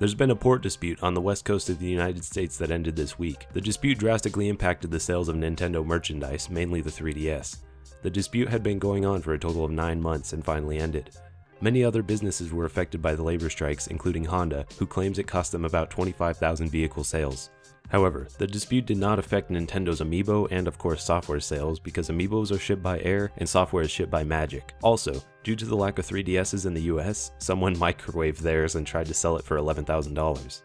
There's been a port dispute on the west coast of the United States that ended this week. The dispute drastically impacted the sales of Nintendo merchandise, mainly the 3DS. The dispute had been going on for a total of 9 months and finally ended. Many other businesses were affected by the labor strikes, including Honda, who claims it cost them about 25,000 vehicle sales. However, the dispute did not affect Nintendo's Amiibo and of course software sales because Amiibos are shipped by air and software is shipped by Magic. Also, due to the lack of 3DSs in the US, someone microwaved theirs and tried to sell it for $11,000.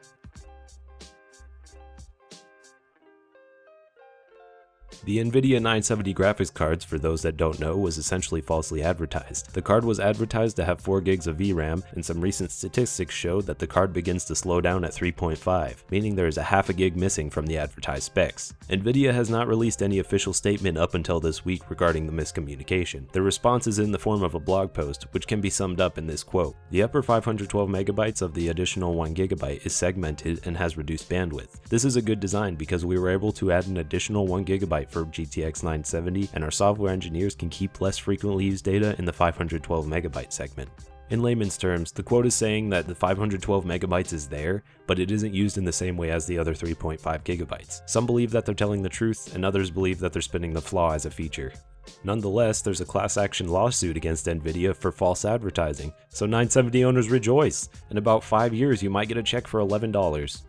The NVIDIA 970 graphics cards, for those that don't know, was essentially falsely advertised. The card was advertised to have 4 gigs of VRAM, and some recent statistics show that the card begins to slow down at 3.5, meaning there is a half a gig missing from the advertised specs. NVIDIA has not released any official statement up until this week regarding the miscommunication. The response is in the form of a blog post, which can be summed up in this quote: "The upper 512 megabytes of the additional 1 gigabyte is segmented and has reduced bandwidth. This is a good design because we were able to add an additional 1 gigabyte for GTX 970, and our software engineers can keep less frequently used data in the 512 megabyte segment." In layman's terms, the quote is saying that the 512 megabytes is there, but it isn't used in the same way as the other 3.5 gigabytes. Some believe that they're telling the truth, and others believe that they're spinning the flaw as a feature. Nonetheless, there's a class action lawsuit against NVIDIA for false advertising, so 970 owners rejoice! In about 5 years, you might get a check for $11.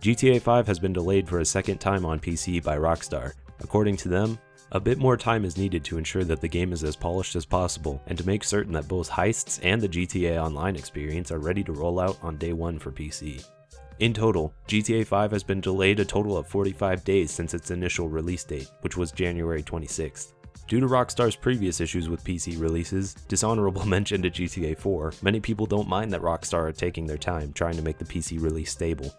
GTA 5 has been delayed for a second time on PC by Rockstar. According to them, a bit more time is needed to ensure that the game is as polished as possible, and to make certain that both heists and the GTA Online experience are ready to roll out on day 1 for PC. In total, GTA 5 has been delayed a total of 45 days since its initial release date, which was January 26th. Due to Rockstar's previous issues with PC releases, dishonorable mention to GTA 4, many people don't mind that Rockstar are taking their time trying to make the PC release stable.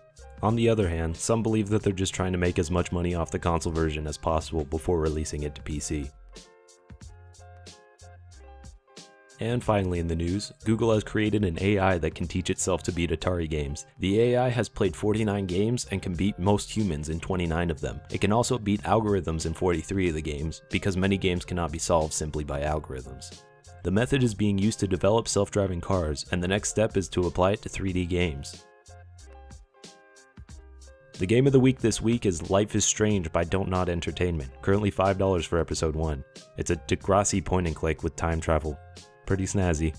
On the other hand, some believe that they're just trying to make as much money off the console version as possible before releasing it to PC. And finally in the news, Google has created an AI that can teach itself to beat Atari games. The AI has played 49 games and can beat most humans in 29 of them. It can also beat algorithms in 43 of the games, because many games cannot be solved simply by algorithms. The method is being used to develop self-driving cars, and the next step is to apply it to 3D games. The game of the week this week is Life is Strange by Don't Nod Entertainment, currently $5 for episode 1. It's a Degrassi point and click with time travel. Pretty snazzy.